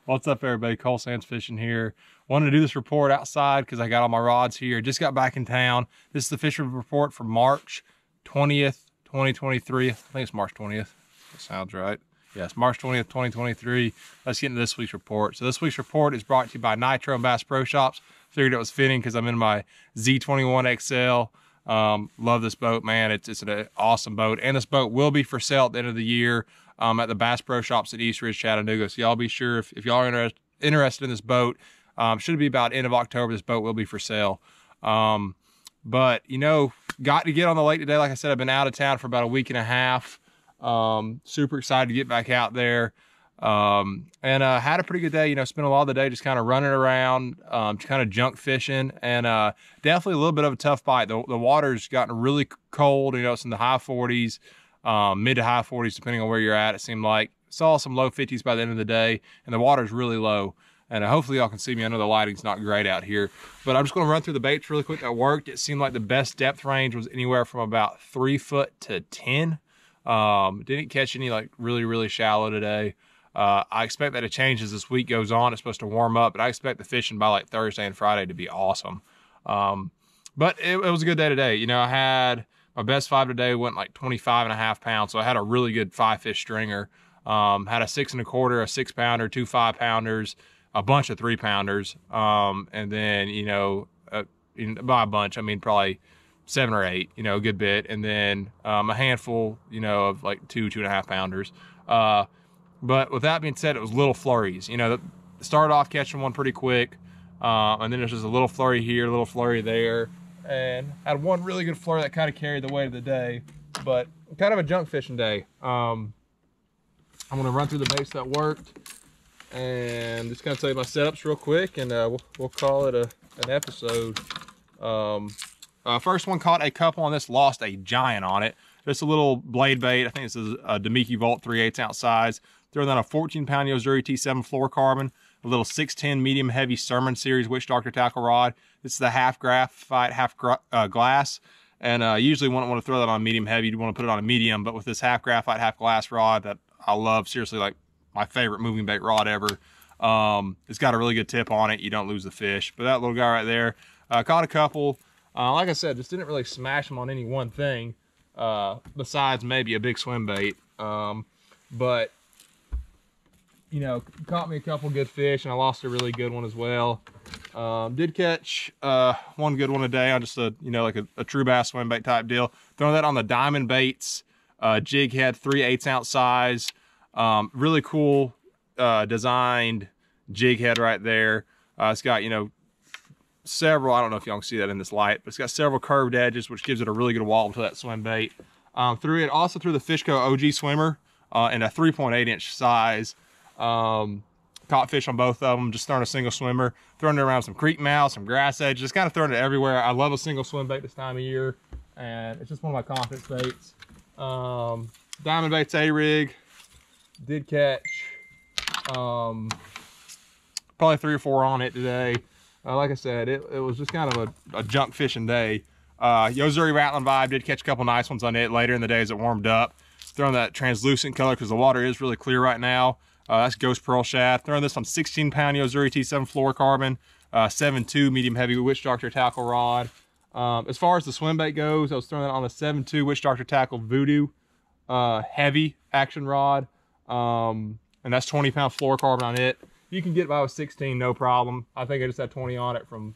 What's up, everybody? Cole Sands Fishing here. Wanted to do this report outside because I got all my rods here. Just got back in town. This is the fishing report for March 20th, 2023. I think it's March 20th. That sounds right. Yes, March 20th, 2023. Let's get into this week's report. So this week's report is brought to you by Nitro and Bass Pro Shops. Figured it was fitting because I'm in my Z21 XL. Love this boat, man. It's an awesome boat. And this boat will be for sale at the end of the year. At the Bass Pro Shops at East Ridge, Chattanooga. So y'all be sure, if y'all are interested in this boat, should be about end of October, this boat will be for sale. But, you know, got to get on the lake today. Like I said, I've been out of town for about a week and a half. Super excited to get back out there. And had a pretty good day. You know, spent a lot of the day just kind of running around, kind of junk fishing, and definitely a little bit of a tough bite. The water's gotten really cold. You know, it's in the high 40s. Mid to high 40s, depending on where you're at, it seemed like. Saw some low 50s by the end of the day, and the water's really low. And hopefully y'all can see me. I know the lighting's not great out here, but I'm just going to run through the baits really quick that worked. It seemed like the best depth range was anywhere from about 3 foot to 10. Didn't catch any like really shallow today. I expect that it changes as this week goes on. It's supposed to warm up, but I expect the fishing by like Thursday and Friday to be awesome. But it was a good day today. You know, I had my best 5 today, went like 25.5 pounds. So I had a really good 5-fish stringer. Had a 6 1/4, a 6-pounder, 2 5-pounders, a bunch of 3-pounders. And then, you know, by a bunch, I mean, probably 7 or 8, you know, a good bit. And then, a handful, you know, of like 2 2.5-pounders. But with that being said, it was little flurries. You know, started off catching one pretty quick. And then there's just a little flurry here, a little flurry there. And had one really good flurry that kind of carried the weight of the day, but kind of a junk fishing day. I'm going to run through the baits that worked and just kind of tell you my setups real quick, and we'll call it an episode. First one caught a couple on this, lost a giant on it. Just a little blade bait. I think this is a Demiki Volt 3/8 ounce size. Throwing down a 14-pound Yozuri T7 fluorocarbon, a little 610 medium heavy Sermon series Witch Doctor tackle rod. This is the half graphite, half glass. And usually you wouldn't want to throw that on medium heavy. You'd want to put it on a medium, but with this half graphite, half glass rod that I love, seriously, like my favorite moving bait rod ever. It's got a really good tip on it. You don't lose the fish. But that little guy right there, caught a couple. Like I said, just didn't really smash them on any one thing, besides maybe a big swim bait. But you know, caught me a couple good fish, and I lost a really good one as well. Did catch one good one a day on just a, you know, like a true bass swim bait type deal. Throwing that on the Diamond Baits jig head, 3/8 ounce size. Really cool designed jig head right there. It's got, you know, several, I don't know if y'all can see that in this light, but it's got several curved edges, which gives it a really good wobble to that swim bait. Also threw the Fishco OG swimmer in a 3.8 inch size. Caught fish on both of them, just throwing a single swimmer, throwing it around some creek mouths, some grass edges, just kind of throwing it everywhere. I love a single swim bait this time of year, and it's just one of my confidence baits. Diamond Baits A-Rig, did catch probably 3 or 4 on it today. Like I said, it was just kind of a junk fishing day. Yozuri Rattling Vibe, did catch a couple nice ones on it later in the day as it warmed up. Throwing that translucent color because the water is really clear right now. That's Ghost Pearl Shad. Throwing this on 16-pound Yozuri T7 fluorocarbon, 7.2 medium heavy Witch Doctor tackle rod. As far as the swim bait goes, I was throwing that on a 7.2 Witch Doctor tackle Voodoo heavy action rod, and that's 20-pound fluorocarbon on it. You can get by with 16, no problem. I think I just had 20 on it from,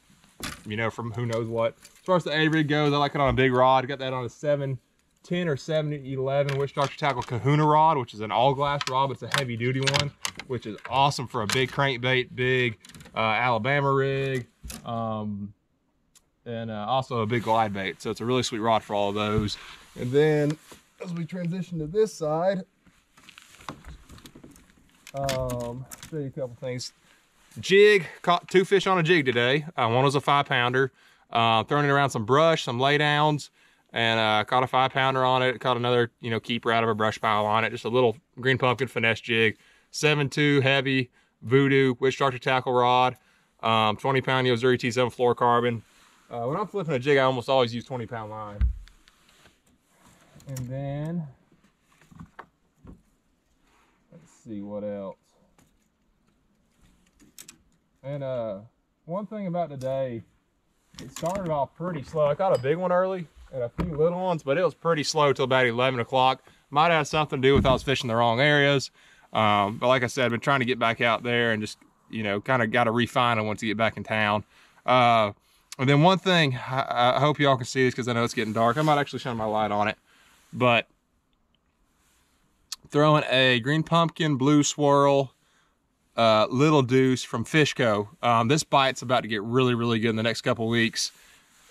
you know, from who knows what. As far as the A-Rig goes, I like it on a big rod. Got that on a 710 or 711 Witch Doctor tackle Kahuna rod, which is an all glass rod, but it's a heavy duty one, which is awesome for a big crankbait, big Alabama rig, and also a big glide bait. So it's a really sweet rod for all of those. And then as we transition to this side, show you a couple things. Jig, caught 2 fish on a jig today. One was a 5-pounder. Throwing it around some brush, some laydowns, and caught a 5-pounder on it. Caught another, you know, keeper out of a brush pile on it. Just a little green pumpkin finesse jig. 7.2 heavy Voodoo Witch Doctor tackle rod. 20-pound Yozuri T7 fluorocarbon. When I'm flipping a jig, I almost always use 20-pound line. And then let's see what else. And one thing about today, it started off pretty slow. I caught a big one early and a few little ones, but it was pretty slow till about 11 o'clock. Might have something to do with I was fishing the wrong areas. But like I said, I've been trying to get back out there and just, you know, kind of got to refine it once you get back in town. And then one thing, I hope y'all can see this because I know it's getting dark. I might actually shine my light on it. But throwing a green pumpkin, blue swirl, little deuce from Fishco. This bite's about to get really, really good in the next couple weeks.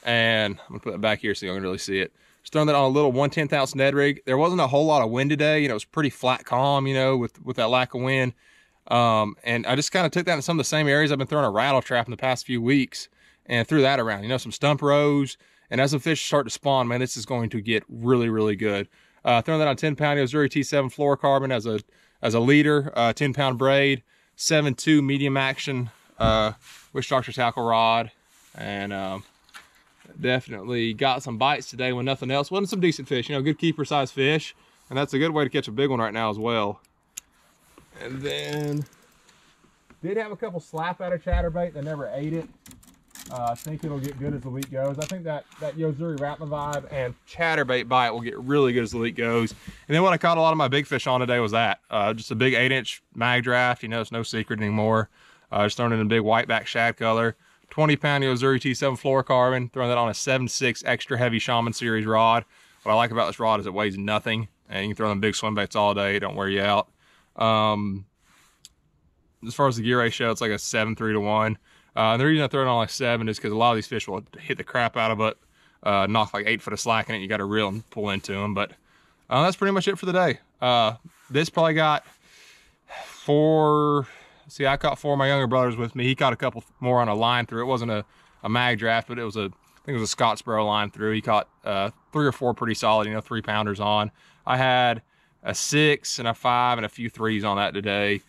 And I'm gonna put it back here so you can really see it. Just throwing that on a little 1/10 ounce Ned rig. There wasn't a whole lot of wind today. You know, it was pretty flat calm, you know, with that lack of wind. And I just kind of took that in some of the same areas I've been throwing a rattle trap in the past few weeks and threw that around, you know, some stump rows. And as the fish start to spawn, man, this is going to get really, really good. Throwing that on 10-pound Yozuri T7 fluorocarbon as a leader, 10-pound braid, 7.2 medium action Witch Doctor tackle rod, and definitely got some bites today when nothing else. Wasn't some decent fish, you know, good keeper size fish, and that's a good way to catch a big one right now as well. And then did have a couple slap out of chatterbait that never ate it. I think it'll get good as the week goes. I think that Yozuri Raptor Vibe and chatterbait bite will get really good as the week goes. And then what I caught a lot of my big fish on today was that. Just a big 8-inch mag draft. You know, it's no secret anymore. Just throwing it in a big whiteback shad color. 20-pound Yozuri T7 fluorocarbon. Throwing that on a 7.6 extra heavy Shaman series rod. What I like about this rod is it weighs nothing. And you can throw them big swim baits all day. It don't wear you out. As far as the gear ratio, it's like a 7:3 to 1. And the reason I throw it on like 7 is because a lot of these fish will hit the crap out of it, knock like 8 foot of slack in it. You got to reel and pull into them. But that's pretty much it for the day. This probably got 4. See, I caught 4 of my younger brothers with me. He caught a couple more on a line through. It wasn't a mag draft, but it was I think it was a Scottsboro line through. He caught 3 or 4 pretty solid, you know, 3-pounders on. I had a 6 and a 5 and a few 3s on that today.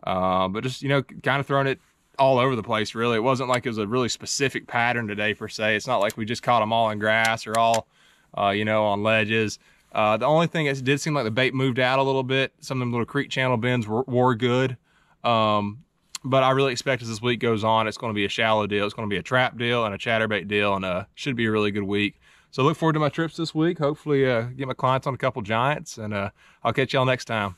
But just, you know, kind of throwing it all over the place, really. It wasn't like it was a really specific pattern today per se. It's not like we just caught them all in grass or all, you know, on ledges. The only thing is, it did seem like the bait moved out a little bit. Some of them little creek channel bends were good. But I really expect as this week goes on, it's going to be a shallow deal. It's going to be a trap deal and a chatterbait deal, and should be a really good week. So look forward to my trips this week. Hopefully get my clients on a couple giants, and I'll catch y'all next time.